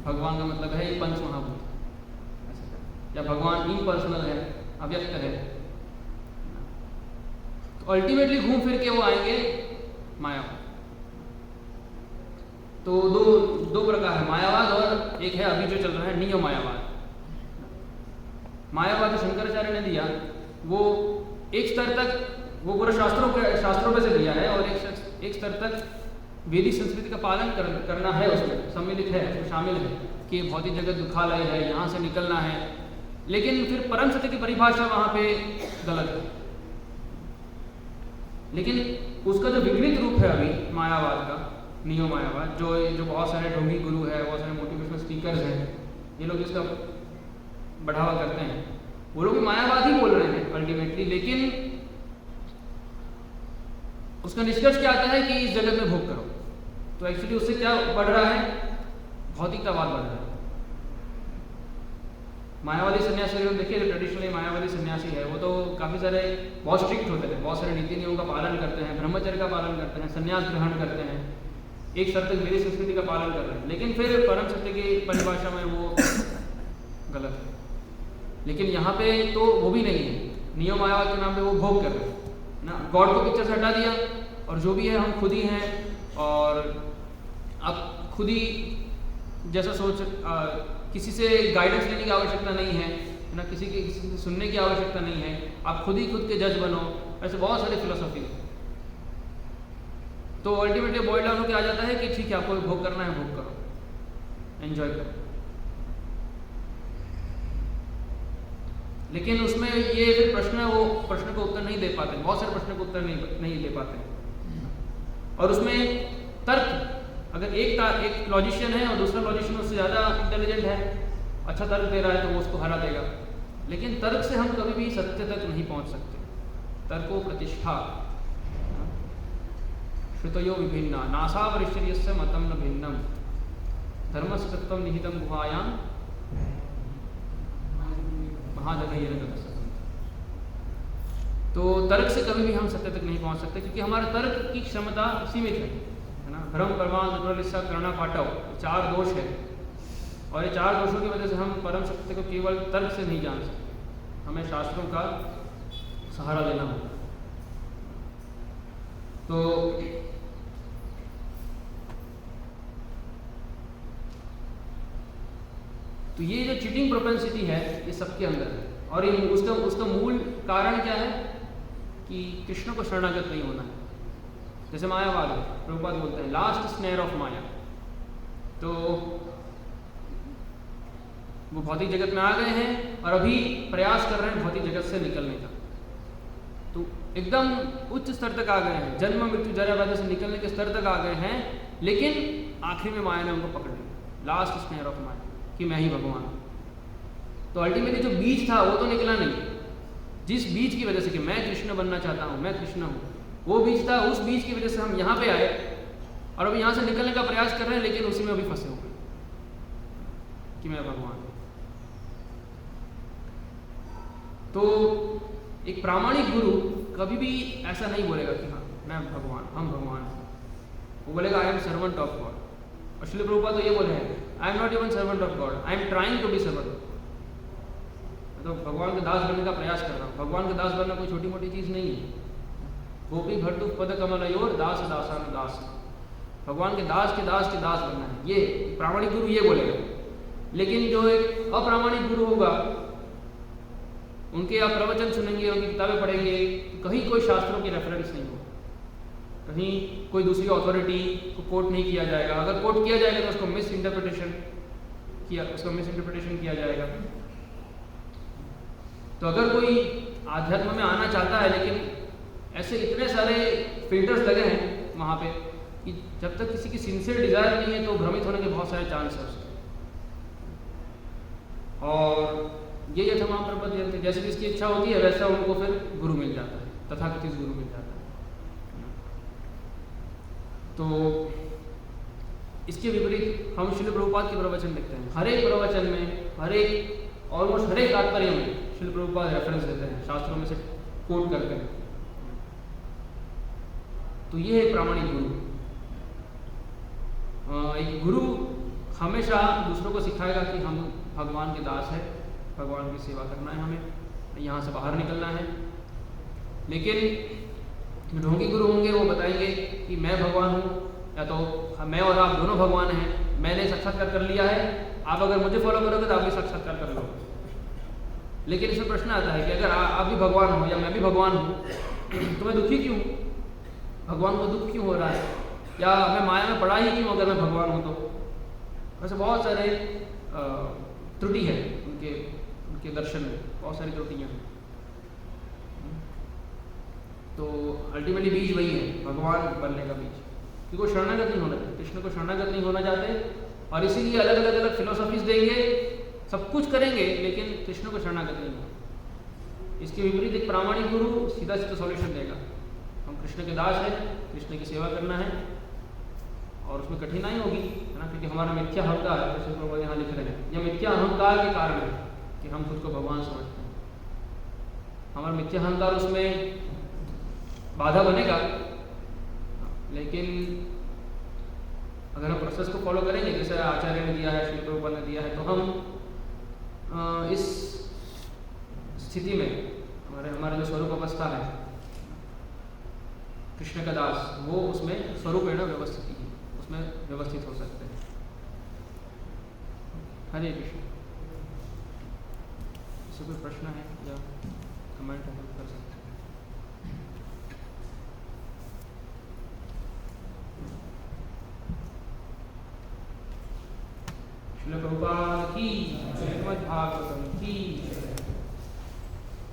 भगवान का मतलब है ये पंच महाभूत, या भगवान इम्पर्सनल है, अव्यक्त है। तो अल्टीमेटली घूम फिर के वो आएंगे मायावाद। तो दो प्रकार है, मायावाद और एक है अभी जो चल रहा है नियो मायावाद। मायावाद जो शंकराचार्य ने दिया वो एक स्तर तक, वो पूरा शास्त्रों पे से दिया है, और एक स्तर तक वेदिक संस्कृति का पालन करना है, उसमें सम्मिलित है, उसमें शामिल है कि भौतिक जगत दुखालय है, यहाँ से निकलना है। लेकिन फिर परम सत्य की परिभाषा वहाँ पे गलत है। लेकिन उसका जो विकृत रूप है अभी मायावाद का, नियो मायावाद, जो बहुत सारे ढोंगी गुरु है, बहुत सारे मोटिवेशनल स्पीकर्स हैं, ये लोग इसका बढ़ावा करते हैं, वो लोग भी मायावाद ही बोल रहे हैं अल्टीमेटली। लेकिन उसका निष्कर्ष क्या आता है कि इस जगत में भोग करो। तो एक्चुअली उससे क्या बढ़ रहा है, भौतिकतावाद बढ़ रहा है। मायावादी सन्यासी लोग देखिए, ट्रेडिशनली मायावादी सन्यासी है वो तो काफ़ी सारे बहुत स्ट्रिक्ट होते हैं, बहुत सारे नीति नियमों का पालन करते हैं, ब्रह्मचर्य का पालन करते हैं, संन्यास ग्रहण करते हैं, एक स्तर तक मेरी संस्कृति का पालन कर रहे हैं। लेकिन फिर परम सत्य की परिभाषा में वो गलत है। लेकिन यहाँ पे तो वो भी नहीं है, नियो मायावाद के नाम पे वो भोग कर रहे हैं ना। गॉड को पिक्चर से हटा दिया, और जो भी है हम खुद ही हैं, और अब खुद ही जैसा सोच, किसी से गाइडेंस लेने की आवश्यकता नहीं है ना, किसी से सुनने की आवश्यकता नहीं है, आप खुद ही खुद के जज बनो, ऐसे बहुत सारी फिलोसफी है। तो अल्टीमेटली बॉइल डाउन होकर आ जाता है कि ठीक है, आपको भोग करना है, भोग करो, एंजॉय करो। लेकिन उसमें ये फिर प्रश्न है, वो प्रश्न को उत्तर नहीं दे पाते, बहुत सारे प्रश्न को उत्तर नहीं दे पाते। और उसमें तर्क, अगर एक लॉजिशियन है और दूसरा लॉजिशियन उससे ज़्यादा इंटेलिजेंट है, अच्छा तर्क दे रहा है, तो वो उसको हरा देगा। लेकिन तर्क से हम कभी भी सत्य तक नहीं पहुंच सकते। तर्को प्रतिष्ठा, श्रुतयो विभिन्ना, नासावरिश्चर्यस्य मतम न भिन्नम, धर्मस्य तत्त्वं निहितं गुहायां महाजगह्येन ततः। तो तर्क से कभी भी हम सत्य तक नहीं पहुंच सकते, क्योंकि हमारे तर्क की क्षमता सीमित है ना। भ्रम, प्रमाद, दुर्लिस्सा, करुणा, पाटव, 4 दोष है, और ये 4 दोषों की वजह से हम परम सत्य को केवल तर्क से नहीं जान सकते, हमें शास्त्रों का सहारा लेना होगा। तो ये जो चीटिंग प्रोपेंसिटी है ये सबके अंदर है, और ये उसका मूल कारण क्या है कि कृष्ण को शरणागत नहीं होना है। जैसे मायावाद है, प्रभुपाद बोलते हैं लास्ट स्नेयर ऑफ माया। तो वो भौतिक जगत में आ गए हैं और अभी प्रयास कर रहे हैं भौतिक जगत से निकलने का, तो एकदम उच्च स्तर तक आ गए हैं, जन्म मृत्यु जरा व्याधि से निकलने के स्तर तक आ गए हैं। लेकिन आखिर में माया ने उनको पकड़ लिया, लास्ट स्नेयर ऑफ माया, कि मैं ही भगवान हूँ। तो अल्टीमेटली जो बीज था वो तो निकला नहीं, जिस बीज की वजह से कि मैं कृष्ण बनना चाहता हूँ, मैं कृष्ण हूँ, वो बीज था, उस बीज की वजह से हम यहाँ पे आए और अभी यहाँ से निकलने का प्रयास कर रहे हैं, लेकिन उसी में अभी फंसे हुए कि मैं भगवान हूँ। तो एक प्रामाणिक गुरु कभी भी ऐसा नहीं बोलेगा कि हाँ मैं भगवान, हम भगवान हैं। वो बोलेगा I am servant of God. और श्रील प्रभुपाद तो ये बोले हैं I am not even servant of God, I am trying to be servant. तो भगवान के दास बनने का प्रयास कर रहा हूँ। भगवान के दास बनना कोई छोटी मोटी चीज़ नहीं है। गोपी भट्टु पद कमलयोर दास दासान दास, भगवान के दास बनना है, ये प्रामाणिक गुरु ये बोलेगा। लेकिन जो एक अप्रामाणिक गुरु होगा, उनके आप प्रवचन सुनेंगे, उनकी किताबें पढ़ेंगे, कहीं कोई शास्त्रों की रेफरेंस नहीं हो, कहीं कोई दूसरी अथॉरिटी को कोट नहीं किया जाएगा। अगर कोट किया जाएगा तो उसको मिस इंटरप्रिटेशन किया, उसका मिस इंटरप्रिटेशन किया जाएगा। तो अगर कोई आध्यात्म में आना चाहता है, लेकिन ऐसे इतने सारे फिल्टर्स लगे हैं वहाँ पे कि जब तक किसी की सिंसियर डिज़ायर नहीं है तो भ्रमित होने के बहुत सारे चांस है उसके। और ये यथा महाप्रपद थे, जैसे जिसकी इच्छा होती है वैसा उनको फिर गुरु मिल जाता है, तथाकथित गुरु मिल जाता है। तो इसके विपरीत हम श्रील प्रभुपाद के प्रवचन देखते हैं। हर एक प्रवचन में ऑलमोस्ट हर एक तात्पर्य में श्रील प्रभुपाद रेफरेंस देते हैं, शास्त्रों में से कोट करते हैं। तो ये है प्रामाणिक गुरु। एक गुरु हमेशा दूसरों को सिखाएगा कि हम भगवान के दास हैं, भगवान की सेवा करना है, हमें यहाँ से बाहर निकलना है। लेकिन ढोंगी गुरु होंगे, वो बताएंगे कि मैं भगवान हूँ, या तो मैं और आप दोनों भगवान हैं, मैंने साक्षात्कार कर लिया है, आप अगर मुझे फॉलो करोगे तो आप भी साक्षात्कार कर लो। लेकिन इसमें प्रश्न आता है कि अगर आप भी भगवान हो या मैं भी भगवान हूँ तो मैं दुखी क्यों? भगवान को दुख क्यों हो रहा है? या मैं माया में पड़ा ही क्यों अगर मैं भगवान हूँ तो? वैसे बहुत सारे त्रुटि है उनके दर्शन में, बहुत सारी त्रुटियाँ हैं। तो अल्टीमेटली बीज वही है, भगवान बनने का बीज, क्योंकि वो शरणागत नहीं होना चाहते, कृष्ण को शरणागत नहीं होना चाहते, और इसीलिए अलग अलग फिलोसफीज देंगे, सब कुछ करेंगे, लेकिन कृष्ण को शरणागत नहीं होना। इसके विपरीत एक प्रामाणिक गुरु सीधा सीधा सॉल्यूशन देगा, हम कृष्ण के दास हैं, कृष्ण की सेवा करना है, और उसमें कठिनाई होगी, है ना, क्योंकि हमारा मिथ्या अहंकार, जैसे प्रभु यहाँ लिख रहे हैं, यह मिथ्या अहंकार के कारण है कि हम खुद को भगवान समझते हैं। हमारा मिथ्या अहंकार उसमें बाधा बनेगा, लेकिन अगर हम प्रोसेस को फॉलो करेंगे, जैसे आचार्य ने दिया है, श्री प्रभुपाद ने दिया है, तो हम इस स्थिति में हमारे जो स्वरूप अवस्था है कृष्ण का दास, वो उसमें स्वरूपेण व्यवस्थित ही, उसमें व्यवस्थित हो सकते हैं। हरे कृष्ण। इससे कोई प्रश्न है या कमेंट कर सकते हैं? श्रील प्रभुपाद की, श्रीमद् भागवतम की।